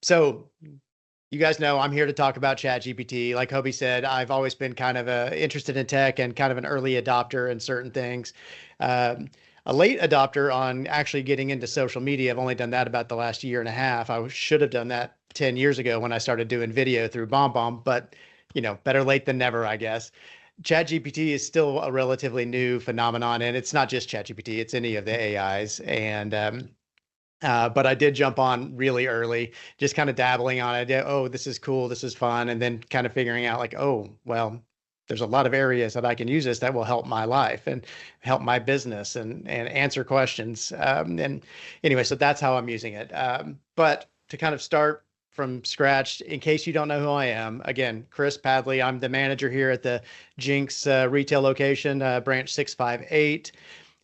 So you guys know I'm here to talk about ChatGPT. Like Hobie said, I've always been kind of interested in tech and kind of an early adopter in certain things. Um, a late adopter on actually getting into social media. I've only done that about the last year and a half. I should have done that 10 years ago when I started doing video through BombBomb, but better late than never, I guess. ChatGPT is still a relatively new phenomenon, and it's not just ChatGPT, it's any of the AIs. But I did jump on really early, just kind of dabbling on it. Oh, this is cool. This is fun. And then kind of figuring out like, oh, well, there's a lot of areas that I can use this that will help my life and help my business and answer questions. And anyway, so that's how I'm using it. But to kind of start from scratch, in case you don't know who I am, again, Chris Padley, I'm the manager here at the Jinx retail location, branch 658.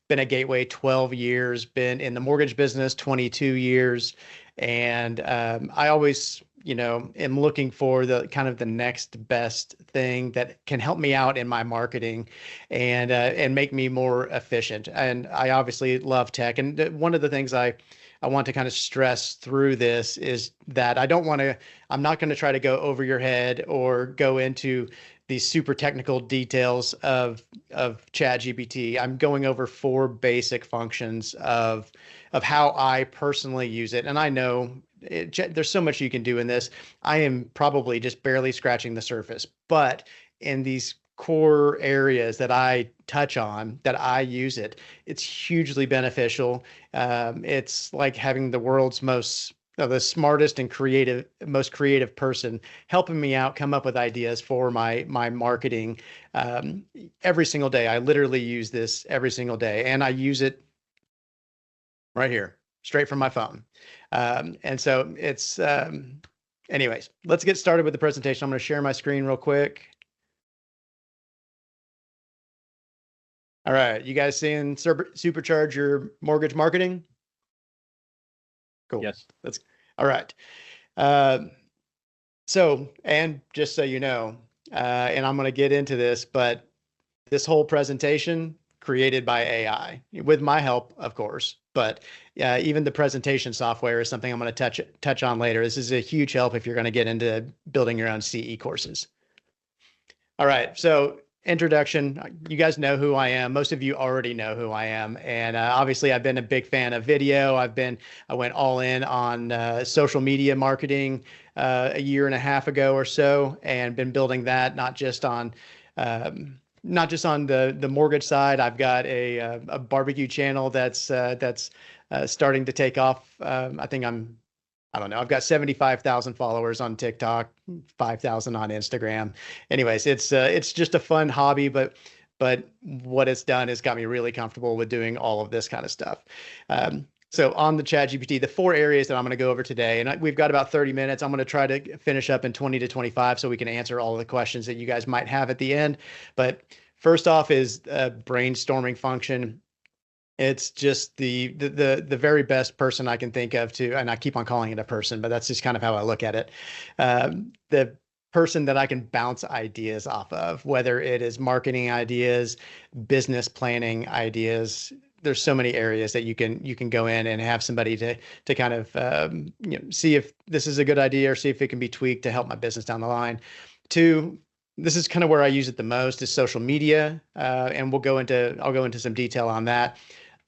Been at Gateway 12 years, been in the mortgage business 22 years. And I always, am looking for the kind of the next best thing that can help me out in my marketing and make me more efficient. And I obviously love tech. And one of the things I want to kind of stress through this is that I'm not going to try to go over your head or go into these super technical details of ChatGPT. I'm going over 4 basic functions of how I personally use it. And I know there's so much you can do in this. I am probably just barely scratching the surface, but in these core areas that I touch on, that I use it, it's hugely beneficial. It's like having the smartest and most creative person helping me out, come up with ideas for my marketing every single day. I literally use this every single day, and I use it right here, straight from my phone. And so it's, anyways, let's get started with the presentation. I'm going to share my screen real quick. All right, you guys seeing Supercharge your mortgage marketing? Cool. Yes. That's all right. So, and just so you know, and I'm going to get into this, but this whole presentation created by AI with my help, of course, but even the presentation software is something I'm going to touch on later. This is a huge help if you're going to get into building your own CE courses. All right. So introduction, you guys know who I am. Most of you already know who I am. And obviously I've been a big fan of video. I went all in on social media marketing a year and a half ago or so, and been building that, not just on the mortgage side. I've got a barbecue channel that's starting to take off. I don't know. I've got 75,000 followers on TikTok, 5,000 on Instagram. Anyways, it's just a fun hobby, but what it's done is got me really comfortable with doing all of this kind of stuff. So on the ChatGPT, the 4 areas that I'm going to go over today, and we've got about 30 minutes. I'm going to try to finish up in 20 to 25 so we can answer all of the questions that you guys might have at the end. But first off is a brainstorming function. It's just the very best person I can think of and I keep on calling it a person, but that's just kind of how I look at it. The person that I can bounce ideas off of, whether it is marketing ideas, business planning ideas. There's so many areas that you can go in and have somebody to kind of see if this is a good idea or see if it can be tweaked to help my business down the line. 2, this is kind of where I use it the most, is social media, and I'll go into some detail on that.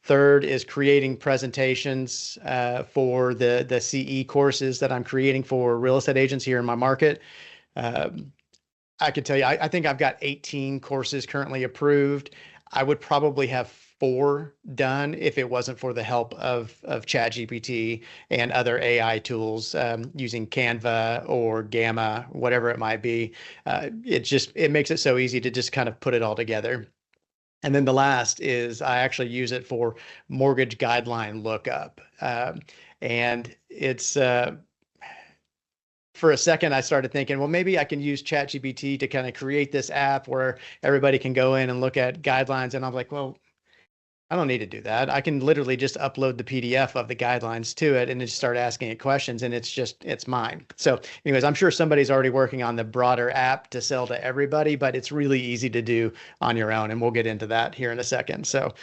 3rd is creating presentations for the CE courses that I'm creating for real estate agents here in my market. I can tell you, I think I've got 18 courses currently approved. I would probably have 4 done if it wasn't for the help of ChatGPT and other AI tools, using Canva or Gamma, whatever it might be. It makes it so easy to just kind of put it all together. And then the last is I actually use it for mortgage guideline lookup. And it's, for a second, I started thinking, well, maybe I can use ChatGPT to kind of create this app where everybody can go in and look at guidelines. And I'm like, well, I don't need to do that. I can literally just upload the PDF of the guidelines to it and just start asking it questions, and it's mine. So anyways, I'm sure somebody's already working on the broader app to sell to everybody, but it's really easy to do on your own. And we'll get into that here in a second. So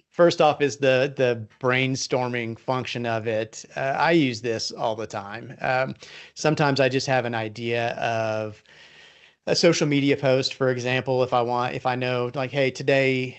First off is the brainstorming function of it. I use this all the time. Sometimes I just have an idea of a social media post, for example, if I know like, hey, today,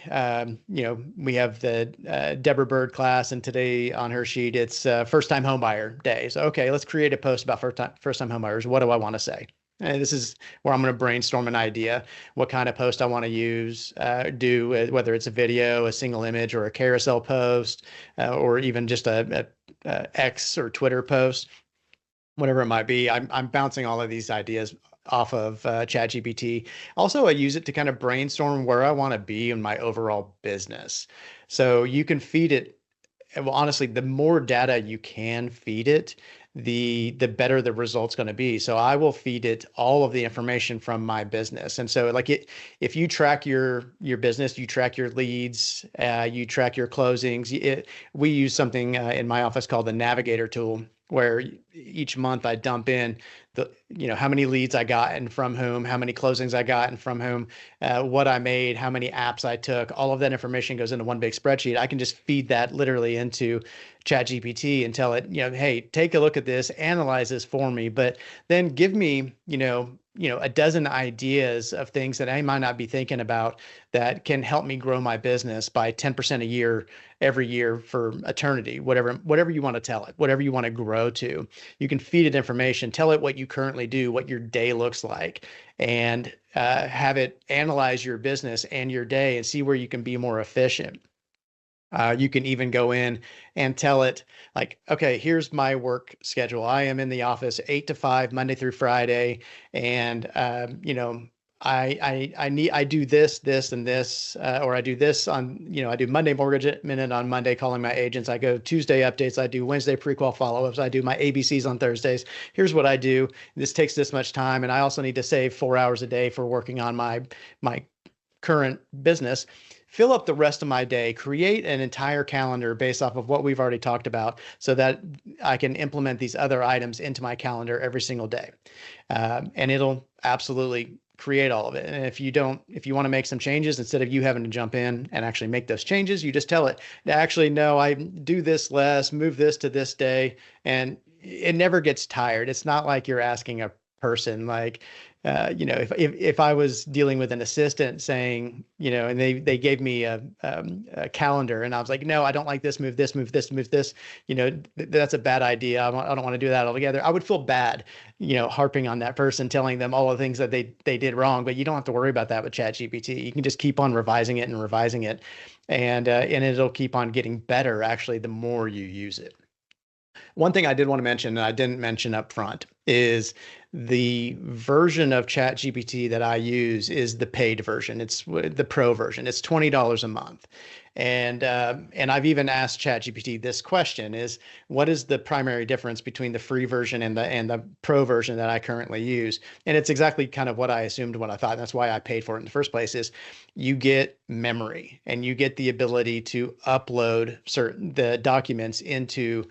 we have the Deborah Bird class, and today on her sheet, it's first time homebuyer day. So, okay, let's create a post about first time homebuyers. What do I want to say? And this is where I'm going to brainstorm an idea, what kind of post I want to use, whether it's a video, a single image, or a carousel post, or even just a X or Twitter post, whatever it might be. I'm bouncing all of these ideas off of ChatGPT. Also, I use it to kind of brainstorm where I want to be in my overall business. So you can feed it. Well, honestly, the more data you can feed it, the better the result's going to be. So I will feed it all of the information from my business. And so if you track your business, you track your leads, you track your closings. We use something in my office called the Navigator tool, where each month I dump in how many leads I got and from whom, how many closings I got and from whom, what I made, how many apps I took. All of that information goes into one big spreadsheet. I can just feed that literally into ChatGPT and tell it, hey, take a look at this, analyze this for me, but then give me, a dozen ideas of things that I might not be thinking about that can help me grow my business by 10% a year, every year for eternity, whatever you want to tell it, whatever you want to grow to. You can feed it information, tell it what you currently do, what your day looks like, and have it analyze your business and your day and see where you can be more efficient. You can even go in and tell it like, okay, here's my work schedule. I am in the office 8 to 5, Monday through Friday. And, I do this, and this, or I do this on, I do Monday Mortgage Minute on Monday, calling my agents. I go Tuesday updates. I do Wednesday pre-qual follow-ups. I do my ABCs on Thursdays. Here's what I do. This takes this much time. And I also need to save 4 hours a day for working on my current business. Fill up the rest of my day, create an entire calendar based off of what we've already talked about so that I can implement these other items into my calendar every single day. And it'll absolutely create all of it. And if you want to make some changes, instead of you having to jump in and actually make those changes, you just tell it, actually, no, I do this less, move this to this day. And it never gets tired. It's not like you're asking a person like, if I was dealing with an assistant saying, and they gave me a calendar and I was like, no, I don't like this, move this, move this, move this, that's a bad idea. I don't want to do that altogether. I would feel bad, harping on that person, telling them all the things that they did wrong, but you don't have to worry about that with ChatGPT. You can just keep on revising it and revising it, and it'll keep on getting better actually the more you use it. One thing I did want to mention, and I didn't mention up front, is the version of ChatGPT that I use is the paid version. It's the pro version. It's $20 a month. And I've even asked ChatGPT this question: is what is the primary difference between the free version and the pro version that I currently use? And it's exactly kind of what I assumed, what I thought. That's why I paid for it in the first place. Is you get memory and you get the ability to upload the documents into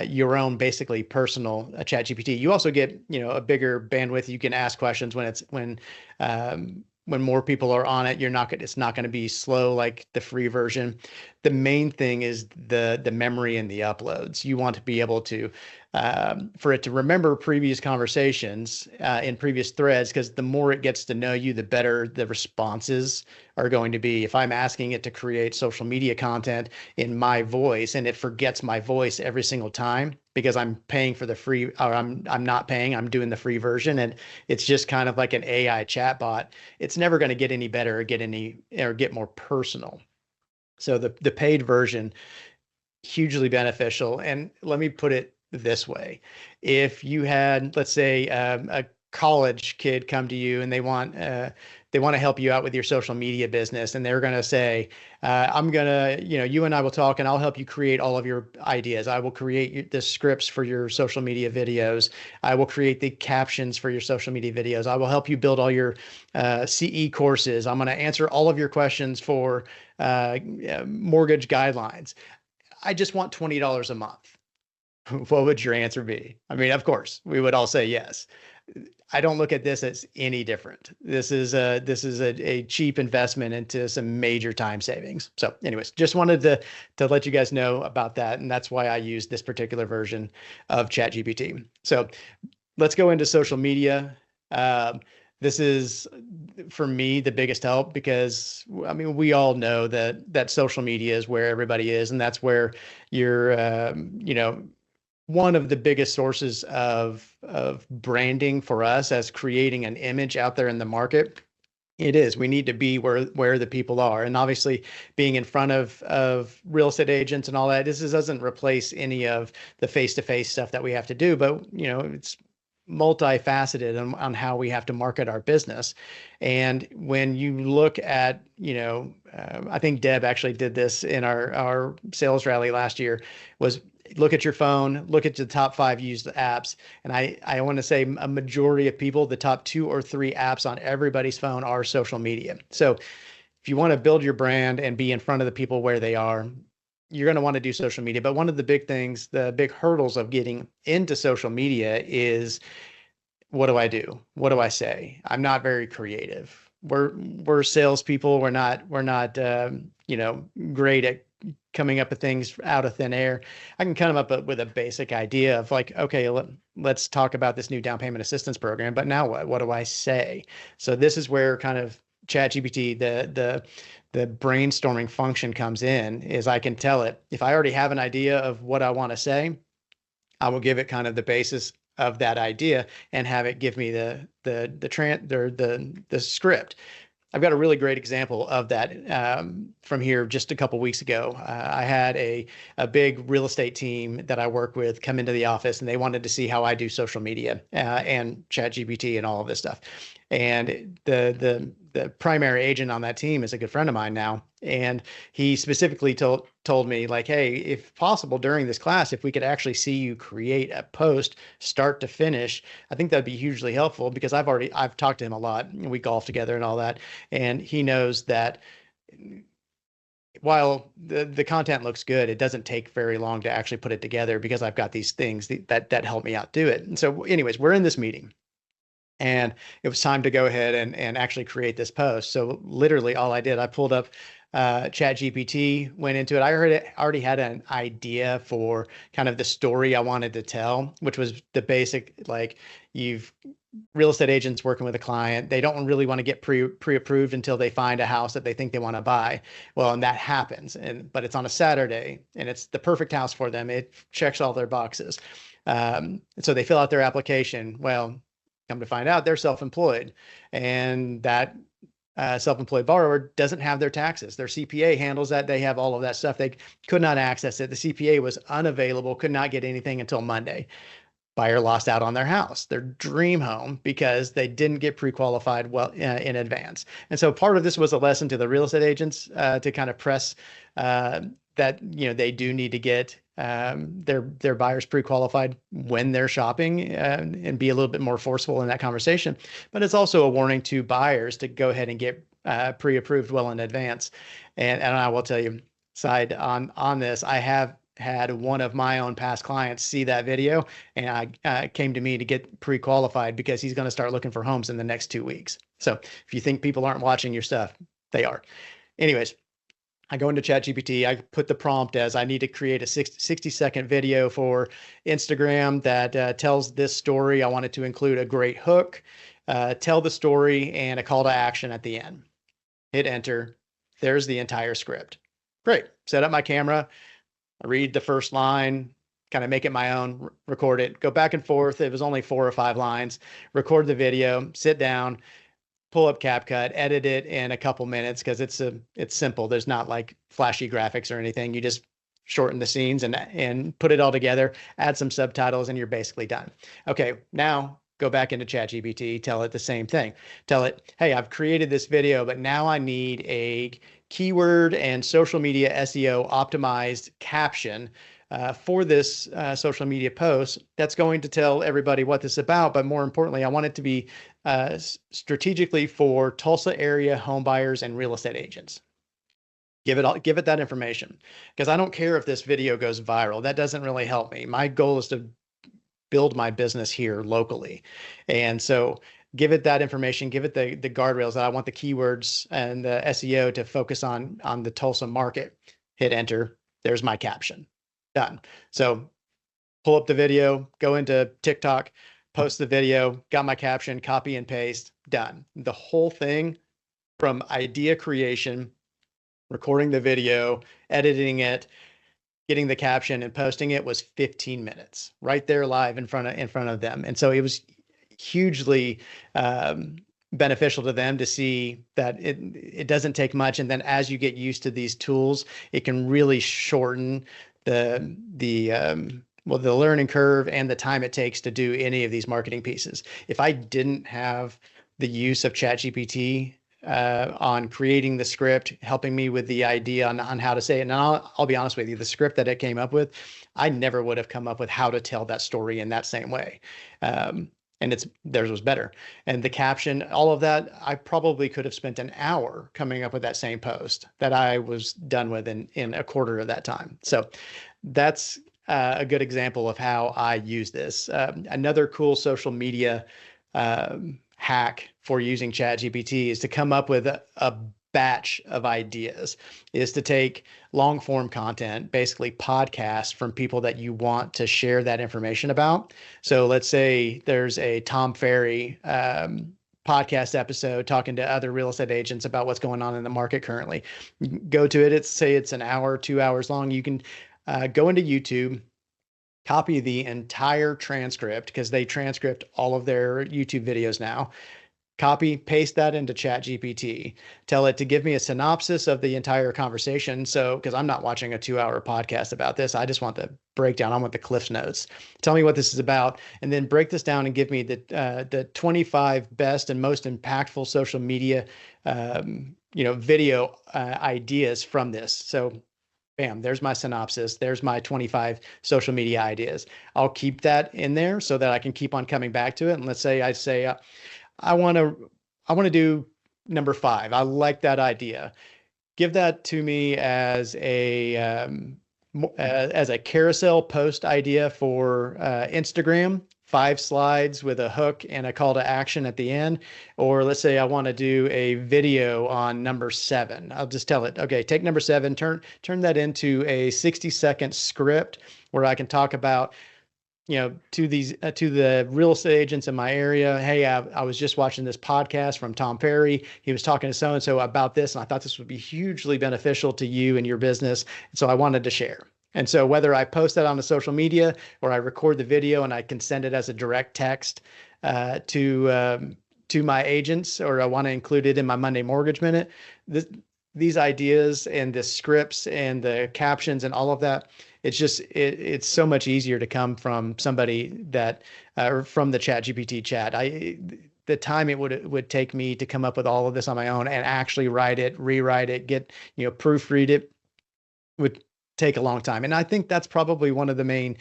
your own basically personal ChatGPT. You also get a bigger bandwidth. You can ask questions when more people are on it. It's not going to be slow like the free version. The main thing is the memory and the uploads. You want to be able to for it to remember previous conversations in previous threads, because the more it gets to know you, the better the responses are going to be. If I'm asking it to create social media content in my voice and it forgets my voice every single time because I'm paying for the free, or I'm not paying, I'm doing the free version, and it's just kind of like an AI chatbot, it's never going to get any better or get more personal. So the paid version, hugely beneficial. And let me put it this way: if you had, let's say, a college kid come to you and they want to help you out with your social media business, and they're going to say, I'm going to, you and I will talk and I'll help you create all of your ideas. I will create the scripts for your social media videos. I will create the captions for your social media videos. I will help you build all your CE courses. I'm going to answer all of your questions for mortgage guidelines. I just want $20 a month. What would your answer be? I mean, of course, we would all say yes. I don't look at this as any different. This is a cheap investment into some major time savings. So anyways, just wanted to let you guys know about that. And that's why I use this particular version of ChatGPT. So let's go into social media. This is, for me, the biggest help because, I mean, we all know that social media is where everybody is, and that's where you're, one of the biggest sources of branding for us as creating an image out there in the market. It is. We need to be where the people are, and obviously, being in front of real estate agents and all that. This doesn't replace any of the face-to-face stuff that we have to do, but it's multifaceted on how we have to market our business. And when you look at, I think Deb actually did this in our sales rally last year, was look at your phone, look at the top 5 used apps. And I want to say a majority of people, the top 2 or 3 apps on everybody's phone are social media. So if you want to build your brand and be in front of the people where they are, you're going to want to do social media. But one of the big things, the big hurdles of getting into social media is, what do I do? What do I say? I'm not very creative. We're salespeople. We're not great at coming up with things out of thin air. I can come up with a basic idea of like, okay, let's talk about this new down payment assistance program. But now what? What do I say? So this is where kind of ChatGPT, the brainstorming function comes in, is I can tell it, if I already have an idea of what I want to say, I will give it kind of the basis of that idea and have it give me the script. I've got a really great example of that from here just a couple weeks ago. I had a big real estate team that I work with come into the office, and they wanted to see how I do social media and ChatGPT and all of this stuff. And the primary agent on that team is a good friend of mine now, and he specifically told me, like, hey, if possible during this class, if we could actually see you create a post start to finish, I think that'd be hugely helpful, because I've talked to him a lot. We golf together and all that, and he knows that while the content looks good, it doesn't take very long to actually put it together, because I've got these things that help me out do it. And so anyways, we're in this meeting, and it was time to go ahead and actually create this post. So literally all I did, I pulled up ChatGPT, went into it. I already had an idea for kind of the story I wanted to tell, which was the basic, like, you've real estate agents working with a client. They don't really want to get pre-approved until they find a house that they think they want to buy. Well, and that happens, but it's on a Saturday, and it's the perfect house for them. It checks all their boxes. So they fill out their application. Well, come to find out, they're self-employed, and that self-employed borrower doesn't have their taxes. Their CPA handles that. They have all of that stuff. They could not access it. The CPA was unavailable, could not get anything until Monday. Buyer lost out on their house, their dream home, because they didn't get pre-qualified well in advance. And so part of this was a lesson to the real estate agents to kind of press that they do need to get their buyers pre-qualified when they're shopping, and be a little bit more forceful in that conversation. But it's also a warning to buyers to go ahead and get pre-approved well in advance. And I will tell you, side on this, I have had one of my own past clients see that video, and came to me to get pre-qualified, because he's going to start looking for homes in the next 2 weeks. So if you think people aren't watching your stuff, they are. Anyways, I go into ChatGPT. I put the prompt as, I need to create a 60-second video for Instagram that tells this story. I wanted to include a great hook, tell the story, and a call to action at the end. Hit enter. There's the entire script. Great. Set up my camera. I read the first line, kind of make it my own, record it, go back and forth. It was only 4 or 5 lines. Record the video, sit down, pull up CapCut, edit it in a couple minutes, because it's simple. There's not like flashy graphics or anything. You just shorten the scenes and put it all together, add some subtitles, and you're basically done. Okay, now go back into ChatGPT, tell it the same thing. Tell it, hey, I've created this video, but now I need a keyword and social media SEO optimized caption for this social media post that's going to tell everybody what this is about. But more importantly, I want it to be strategically for Tulsa area home buyers and real estate agents. Give it that information, because I don't care if this video goes viral. That doesn't really help me. My goal is to build my business here locally. And so give it that information, give it the guardrails that I want the keywords and the SEO to focus on the Tulsa market. Hit enter. There's my caption. Done. So pull up the video, go into TikTok, post the video, got my caption, copy and paste, done. The whole thing from idea creation, recording the video, editing it, getting the caption and posting it was 15 minutes right there live in front of them. And so it was hugely beneficial to them to see that it doesn't take much. And then as you get used to these tools, it can really shorten the learning curve and the time it takes to do any of these marketing pieces. If I didn't have the use of ChatGPT on creating the script, helping me with the idea on how to say it, and I'll be honest with you, the script that it came up with, I never would have come up with how to tell that story in that same way. And theirs was better. And the caption, all of that, I probably could have spent an hour coming up with that same post that I was done with in a quarter of that time. So that's a good example of how I use this. Another cool social media hack for using ChatGPT is to come up with a batch of ideas, is to take long form content, basically podcasts from people that you want to share that information about. So let's say there's a Tom Ferry podcast episode talking to other real estate agents about what's going on in the market currently. Go to it. Say it's an hour, 2 hours long. You can go into YouTube, copy the entire transcript because they transcript all of their YouTube videos now. Copy, paste that into ChatGPT. Tell it to give me a synopsis of the entire conversation. So, because I'm not watching a 2-hour podcast about this, I just want the breakdown. I want the Cliff Notes. Tell me what this is about, and then break this down and give me the 25 best and most impactful social media, video ideas from this. So, bam, there's my synopsis. There's my 25 social media ideas. I'll keep that in there so that I can keep on coming back to it. And let's say I say, I want to do number 5. I like that idea. Give that to me as a carousel post idea for Instagram. 5 slides with a hook and a call to action at the end. Or let's say I want to do a video on number 7. I'll just tell it, okay, take number 7, turn that into a 60-second script where I can talk about, to the real estate agents in my area. Hey, I was just watching this podcast from Tom Ferry. He was talking to so-and-so about this, and I thought this would be hugely beneficial to you and your business. And so I wanted to share. And so whether I post that on the social media or I record the video and I can send it as a direct text to my agents, or I want to include it in my Monday Mortgage Minute, these ideas and the scripts and the captions and all of that, it's so much easier to come from somebody that, or from the ChatGPT chat. The time it would take me to come up with all of this on my own and actually write it, rewrite it, proofread it would take a long time. And I think that's probably one of the main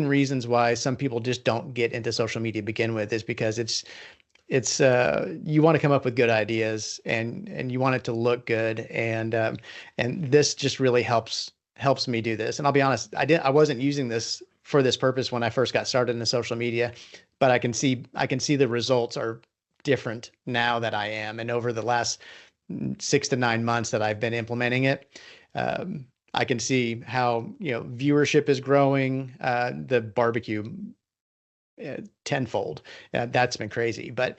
reasons why some people just don't get into social media to begin with, is because it's you want to come up with good ideas and you want it to look good. And this just really helps me do this. And I'll be honest, I wasn't using this for this purpose when I first got started in the social media, but I can see the results are different now that I am. And over the last 6 to 9 months that I've been implementing it, I can see how, viewership is growing, the barbecue tenfold. That's been crazy. But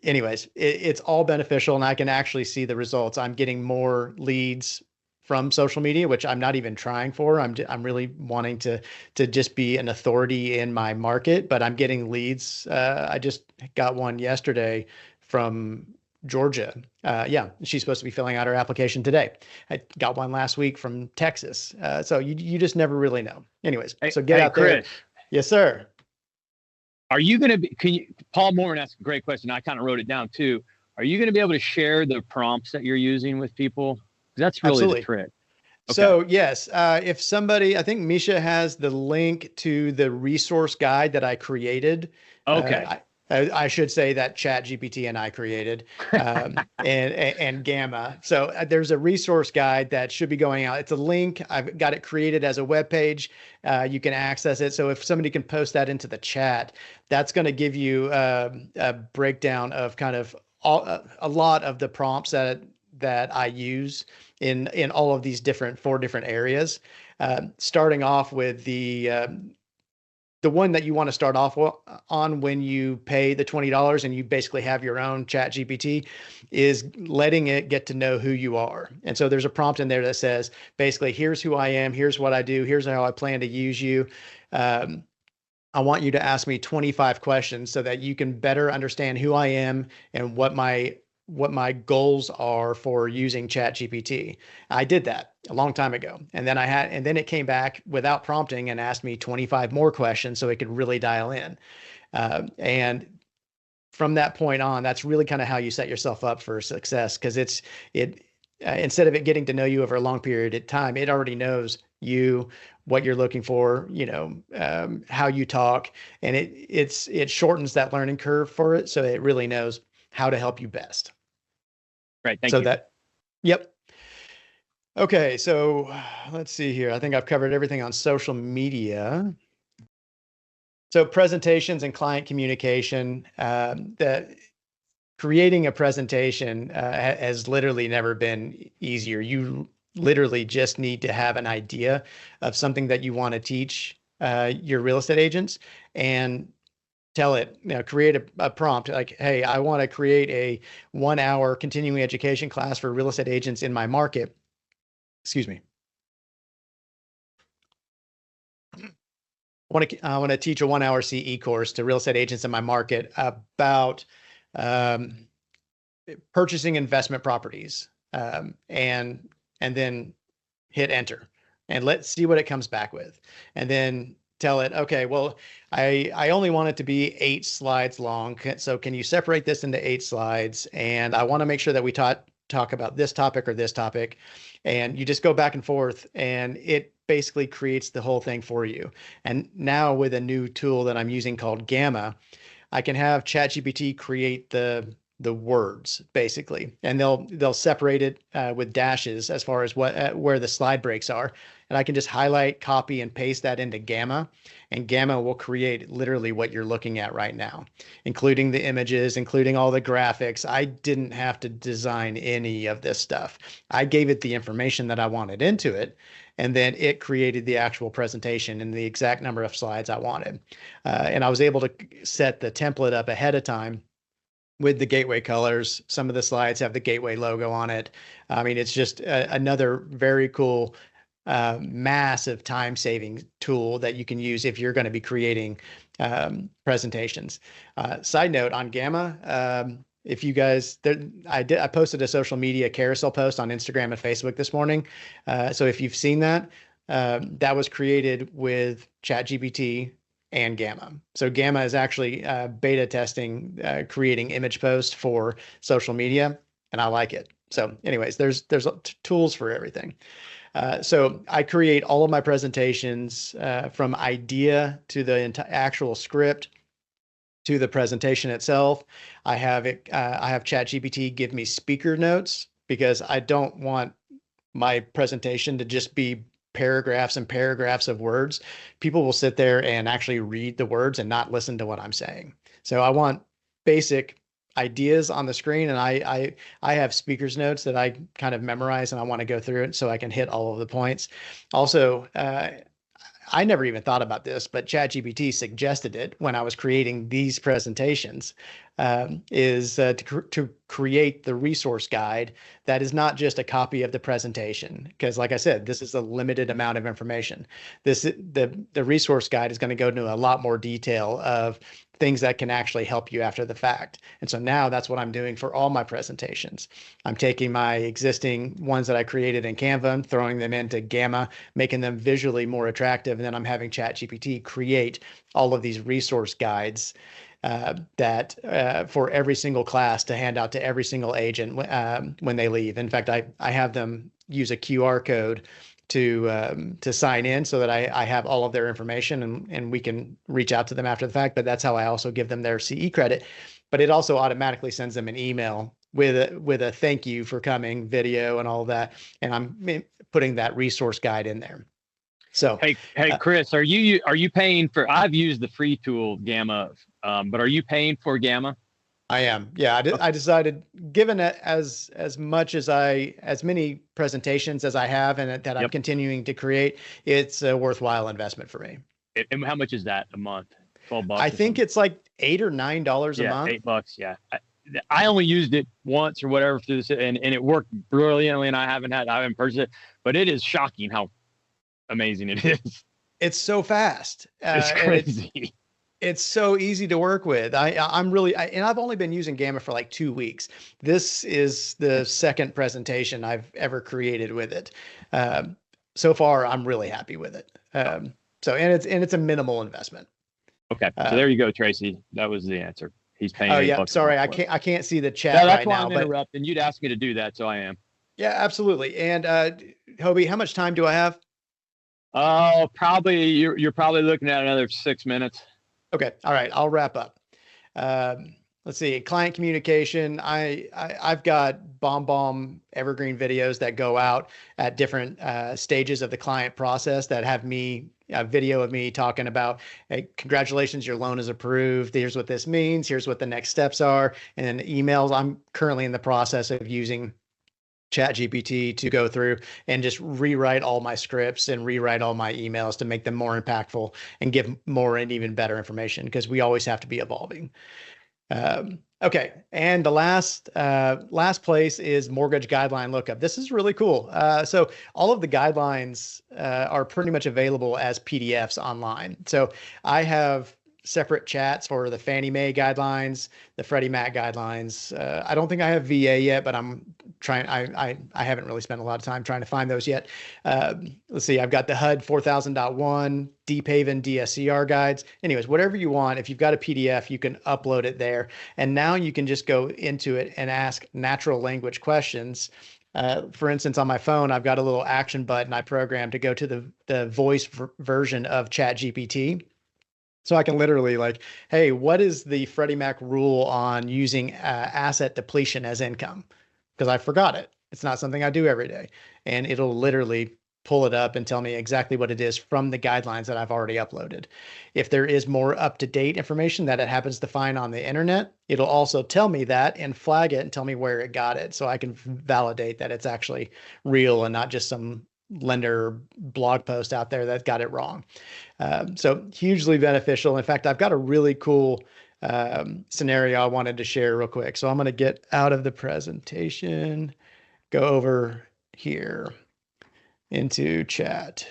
anyways, it's all beneficial, and I can actually see the results. I'm getting more leads from social media, which I'm not even trying for. I'm really wanting to just be an authority in my market, but I'm getting leads. I just got one yesterday from Georgia. She's supposed to be filling out her application today. I got one last week from Texas. So you just never really know. Anyways, so get out there. Chris, yes, sir. Are you going to Paul Mormon asked a great question. I kind of wrote it down too. Are you going to be able to share the prompts that you're using with people? That's really Absolutely. the trick. Okay. So yes, if somebody, I think Misha has the link to the resource guide that I created. Okay. I should say that ChatGPT and I created, and Gamma. So there's a resource guide that should be going out. It's a link. I've got it created as a web page. You can access it. So if somebody can post that into the chat, that's going to give you a breakdown of kind of a lot of the prompts that I use in all of these four different areas. Starting off with the one that you want to start off on when you pay the $20 and you basically have your own ChatGPT is letting it get to know who you are. And so there's a prompt in there that says, basically, here's who I am, here's what I do, here's how I plan to use you. I want you to ask me 25 questions so that you can better understand who I am and what my goals are for using ChatGPT. I did that a long time ago. And then it came back without prompting and asked me 25 more questions so it could really dial in. And from that point on, that's really kind of how you set yourself up for success, because instead of it getting to know you over a long period of time, it already knows you, what you're looking for, how you talk, and it shortens that learning curve for it. So it really knows how to help you best. Right. Thank you. Yep. Okay. So let's see here. I think I've covered everything on social media. So presentations and client communication, that creating a presentation has literally never been easier. You literally just need to have an idea of something that you want to teach your real estate agents, and tell it, create a prompt like, hey, I want to create a 1-hour continuing education class for real estate agents in my market. Excuse me. I want to teach a 1-hour CE course to real estate agents in my market about purchasing investment properties, and then hit enter, and let's see what it comes back with. And then tell it, okay, well, I only want it to be 8 slides long. So can you separate this into 8 slides? And I want to make sure that we talk about this topic or this topic. And you just go back and forth, and it basically creates the whole thing for you. And now with a new tool that I'm using called Gamma, I can have ChatGPT create the words basically, and they'll separate it with dashes as far as where the slide breaks are. And I can just highlight, copy, and paste that into Gamma, and Gamma will create literally what you're looking at right now, including the images, including all the graphics. I didn't have to design any of this stuff. I gave it the information that I wanted into it, and then it created the actual presentation in the exact number of slides I wanted. And I was able to set the template up ahead of time with the gateway colors. Some of the slides have the gateway logo on it. I mean, it's just another very cool, massive time-saving tool that you can use if you're going to be creating presentations. Side note on Gamma, if you guys, I posted a social media carousel post on Instagram and Facebook this morning. So if you've seen that, that was created with ChatGPT and Gamma. So Gamma is actually beta testing, creating image posts for social media, and I like it. So anyways, there's tools for everything. So I create all of my presentations from idea to the actual script to the presentation itself. I have ChatGPT give me speaker notes, because I don't want my presentation to just be paragraphs and paragraphs of words. People will sit there and actually read the words and not listen to what I'm saying. So I want basic ideas on the screen, and I have speakers notes that I kind of memorize, and I want to go through it so I can hit all of the points. Also, I never even thought about this, but ChatGPT suggested it when I was creating these presentations, to create the resource guide that is not just a copy of the presentation. Because like I said, this is a limited amount of information. The resource guide is going to go into a lot more detail of things that can actually help you after the fact. And so now that's what I'm doing for all my presentations. I'm taking my existing ones that I created in Canva and throwing them into Gamma, making them visually more attractive. And then I'm having ChatGPT create all of these resource guides that for every single class to hand out to every single agent when they leave. In fact, I have them use a QR code to sign in so that I have all of their information and we can reach out to them after the fact. But that's how I also give them their CE credit. But it also automatically sends them an email with a thank you for coming video and all of that. And I'm putting that resource guide in there. So hey Chris, are you paying for? I've used the free tool Gamma, but are you paying for Gamma? I am. Yeah, I decided, given it as much as many presentations as I have and that I'm continuing to create, it's a worthwhile investment for me. And how much is that a month? $12. I think it's like $8 or $9 a month. $8. Yeah. I only used it once or whatever through this, and it worked brilliantly, and I haven't purchased it, but it is shocking how amazing it is. It's so fast. It's crazy. It's so easy to work with. I'm really, and I've only been using Gamma for like 2 weeks. This is the second presentation I've ever created with it. So far, I'm really happy with it. And it's a minimal investment. Okay, so there you go, Tracy. That was the answer. He's paying. Oh yeah, sorry, I can't see the chat that's right why now. I'm interrupting. You'd ask me to do that, so I am. Yeah, absolutely. And Hobie, how much time do I have? Oh, probably you're probably looking at another 6 minutes. Okay. All right. I'll wrap up. Let's see. Client communication. I've got bomb evergreen videos that go out at different stages of the client process that have a video of me talking about, hey, congratulations, your loan is approved. Here's what this means. Here's what the next steps are. And then emails. I'm currently in the process of using ChatGPT to go through and just rewrite all my scripts and rewrite all my emails to make them more impactful and give more and even better information, because we always have to be evolving. Okay. And the last place is mortgage guideline lookup. This is really cool. So all of the guidelines are pretty much available as PDFs online. So I have separate chats for the Fannie Mae guidelines, the Freddie Mac guidelines. I don't think I have VA yet, but I'm trying. I haven't really spent a lot of time trying to find those yet. Let's see. I've got the HUD 4000.1, Deep Haven DSCR guides. Anyways, whatever you want. If you've got a PDF, you can upload it there. And now you can just go into it and ask natural language questions. For instance, on my phone, I've got a little action button I programmed to go to the voice version of ChatGPT. So I can literally like, hey, what is the Freddie Mac rule on using asset depletion as income? Because I forgot it. It's not something I do every day. And it'll literally pull it up and tell me exactly what it is from the guidelines that I've already uploaded. If there is more up-to-date information that it happens to find on the internet, it'll also tell me that and flag it and tell me where it got it, so I can validate that it's actually real and not just some lender blog post out there that got it wrong. So hugely beneficial. In fact, I've got a really cool scenario I wanted to share real quick. So I'm going to get out of the presentation, go over here into chat.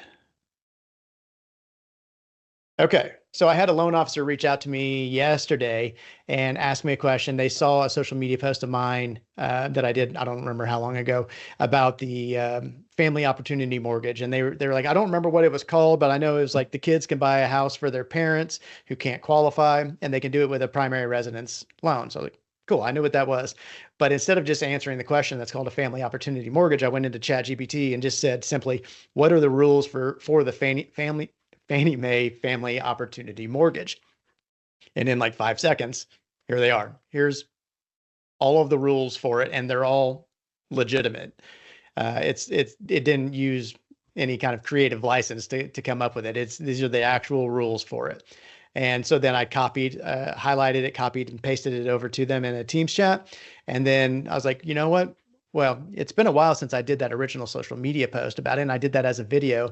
Okay. So I had a loan officer reach out to me yesterday and ask me a question. They saw a social media post of mine that I did, I don't remember how long ago, about the family opportunity mortgage. And they were like, I don't remember what it was called, but I know it was like the kids can buy a house for their parents who can't qualify, and they can do it with a primary residence loan. So I was like, cool, I knew what that was. But instead of just answering the question that's called a family opportunity mortgage, I went into ChatGPT and just said simply, what are the rules for the Fannie Mae Family Opportunity Mortgage? And in like 5 seconds, here they are. Here's all of the rules for it, and they're all legitimate. It didn't use any kind of creative license to come up with it. These are the actual rules for it. And so then I highlighted it, copied and pasted it over to them in a Teams chat. And then I was like, you know what? Well, it's been a while since I did that original social media post about it, and I did that as a video.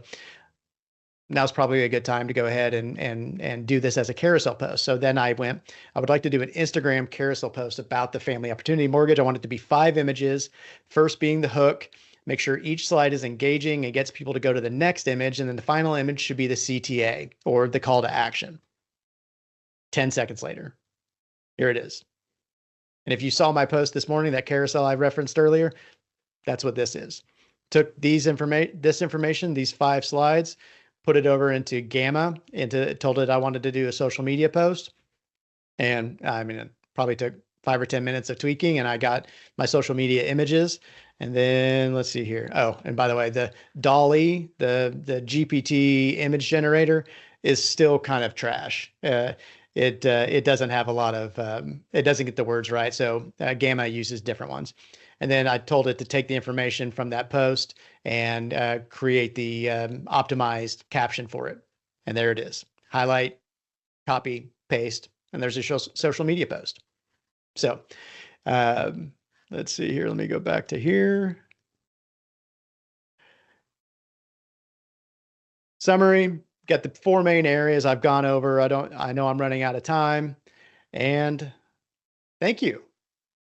Now's probably a good time to go ahead and do this as a carousel post. So then I would like to do an Instagram carousel post about the family opportunity mortgage. I want it to be 5 images, first being the hook. Make sure each slide is engaging and gets people to go to the next image. And then the final image should be the CTA, or the call to action. 10 seconds later, here it is. And if you saw my post this morning, that carousel I referenced earlier, that's what this is. Took this information, these 5 slides, put it over into Gamma, told it I wanted to do a social media post. And I mean, it probably took 5 or 10 minutes of tweaking, and I got my social media images. And then let's see here. Oh, and by the way, the Dolly, the GPT image generator is still kind of trash. It doesn't have a lot of it doesn't get the words right. So Gamma uses different ones. And then I told it to take the information from that post and create the optimized caption for it. And there it is. Highlight, copy, paste, and there's a social media post. So let's see here. Let me go back to here. Summary, got the 4 main areas I've gone over. I know I'm running out of time, and thank you.